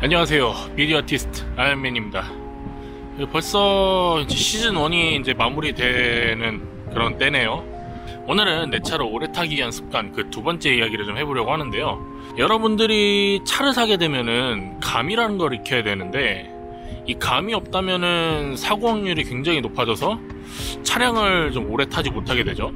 안녕하세요. 미디어 아티스트 아이언맨입니다. 벌써 이제 시즌1이 이제 마무리되는 그런 때네요. 오늘은 내 차를 오래 타기 위한 습관 그 두 번째 이야기를 좀 해보려고 하는데요. 여러분들이 차를 사게 되면은 감이라는 걸 익혀야 되는데, 이 감이 없다면은 사고 확률이 굉장히 높아져서 차량을 좀 오래 타지 못하게 되죠.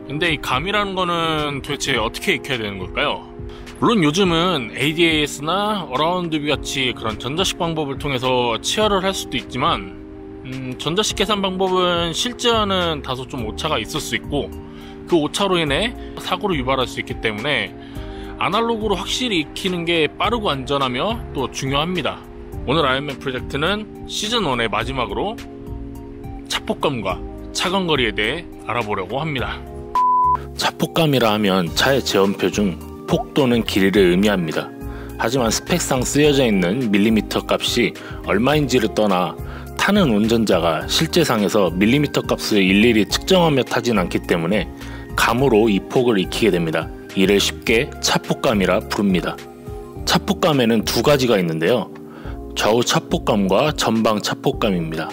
근데 이 감이라는 거는 도대체 어떻게 익혀야 되는 걸까요? 물론 요즘은 ADAS나 어라운드 뷰 같이 그런 전자식 방법을 통해서 치열을 할 수도 있지만, 전자식 계산 방법은 실제와는 다소 좀 오차가 있을 수 있고, 그 오차로 인해 사고를 유발할 수 있기 때문에 아날로그로 확실히 익히는 게 빠르고 안전하며 또 중요합니다. 오늘 아이언맨 프로젝트는 시즌1의 마지막으로 차폭감과 차간거리에 대해 알아보려고 합니다. 차폭감이라 하면 차의 제원표 중 폭 또는 길이를 의미합니다. 하지만 스펙상 쓰여져 있는 밀리미터 값이 얼마인지를 떠나 타는 운전자가 실제상에서 밀리미터 값을 일일이 측정하며 타진 않기 때문에 감으로 이 폭을 익히게 됩니다. 이를 쉽게 차폭감이라 부릅니다. 차폭감에는 두 가지가 있는데요. 좌우 차폭감과 전방 차폭감입니다.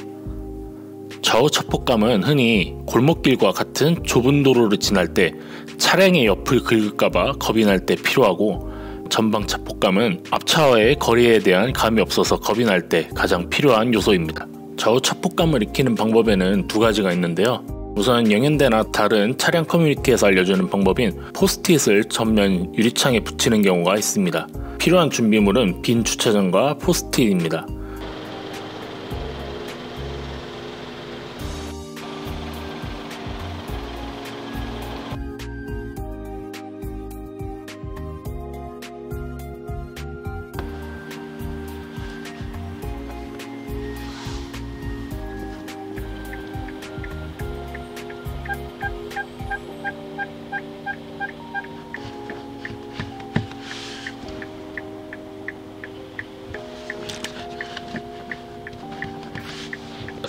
좌우 차폭감은 흔히 골목길과 같은 좁은 도로를 지날 때 차량의 옆을 긁을까봐 겁이 날 때 필요하고, 전방 차폭감은 앞차와의 거리에 대한 감이 없어서 겁이 날 때 가장 필요한 요소입니다. 좌우 차폭감을 익히는 방법에는 두 가지가 있는데요. 우선 영연대나 다른 차량 커뮤니티에서 알려주는 방법인 포스트잇을 전면 유리창에 붙이는 경우가 있습니다. 필요한 준비물은 빈 주차장과 포스트잇입니다.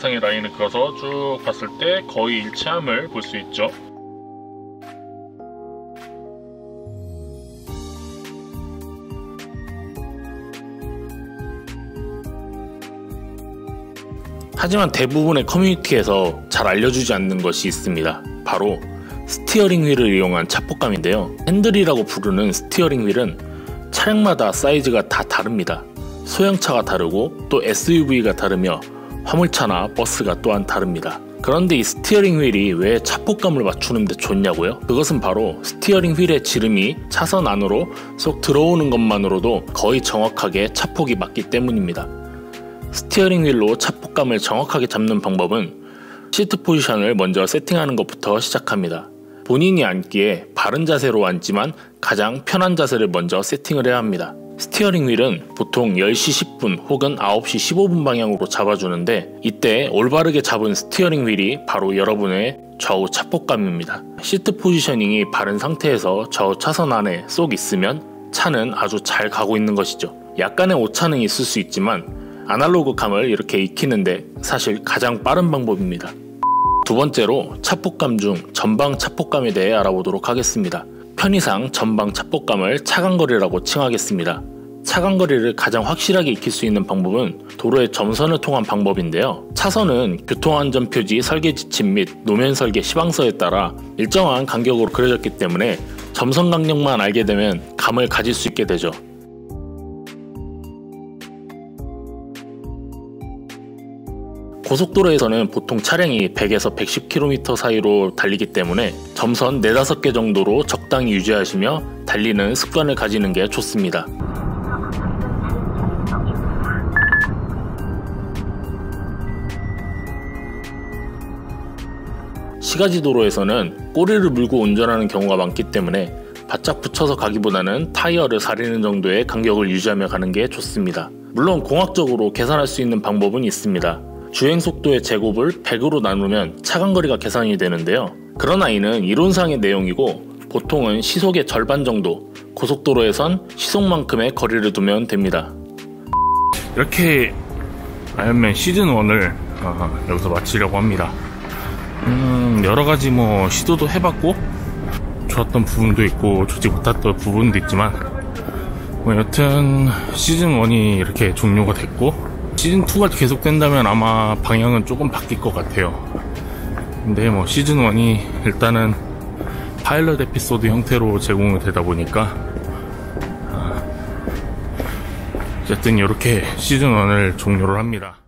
차상의 라인을 그어서 쭉 봤을 때 거의 일치함을 볼 수 있죠. 하지만 대부분의 커뮤니티에서 잘 알려주지 않는 것이 있습니다. 바로 스티어링 휠을 이용한 차폭감인데요. 핸들이라고 부르는 스티어링 휠은 차량마다 사이즈가 다 다릅니다. 소형차가 다르고 또 SUV가 다르며 화물차나 버스가 또한 다릅니다. 그런데 이 스티어링 휠이 왜 차폭감을 맞추는 데 좋냐고요? 그것은 바로 스티어링 휠의 지름이 차선 안으로 쏙 들어오는 것만으로도 거의 정확하게 차폭이 맞기 때문입니다. 스티어링 휠로 차폭감을 정확하게 잡는 방법은 시트 포지션을 먼저 세팅하는 것부터 시작합니다. 본인이 앉기에 바른 자세로 앉지만 가장 편한 자세를 먼저 세팅을 해야 합니다. 스티어링 휠은 보통 10시 10분 혹은 9시 15분 방향으로 잡아주는데, 이때 올바르게 잡은 스티어링 휠이 바로 여러분의 좌우 차폭감입니다. 시트 포지셔닝이 바른 상태에서 좌우 차선 안에 쏙 있으면 차는 아주 잘 가고 있는 것이죠. 약간의 오차는 있을 수 있지만 아날로그 감을 이렇게 익히는데 사실 가장 빠른 방법입니다. 두 번째로 차폭감 중 전방 차폭감에 대해 알아보도록 하겠습니다. 편의상 전방 차폭감을 차간거리라고 칭하겠습니다. 차간거리를 가장 확실하게 익힐 수 있는 방법은 도로의 점선을 통한 방법인데요. 차선은 교통안전표지 설계 지침 및 노면 설계 시방서에 따라 일정한 간격으로 그려졌기 때문에 점선 간격만 알게 되면 감을 가질 수 있게 되죠. 고속도로에서는 보통 차량이 100에서 110km 사이로 달리기 때문에 점선 4-5개 정도로 적당히 유지하시며 달리는 습관을 가지는 게 좋습니다. 시가지 도로에서는 꼬리를 물고 운전하는 경우가 많기 때문에 바짝 붙여서 가기보다는 타이어를 사리는 정도의 간격을 유지하며 가는 게 좋습니다. 물론 공학적으로 계산할 수 있는 방법은 있습니다. 주행속도의 제곱을 100으로 나누면 차간거리가 계산이 되는데요. 그러나 이는 이론상의 내용이고 보통은 시속의 절반 정도, 고속도로에선 시속만큼의 거리를 두면 됩니다. 이렇게 아이언맨 시즌1을 여기서 마치려고 합니다. 여러가지 시도도 해봤고 좋았던 부분도 있고 좋지 못했던 부분도 있지만 뭐 여튼 시즌1이 이렇게 종료가 됐고, 시즌2가 계속된다면 아마 방향은 조금 바뀔 것 같아요. 근데 뭐 시즌1이 일단은 파일럿 에피소드 형태로 제공이 되다 보니까 어쨌든 이렇게 시즌1을 종료를 합니다.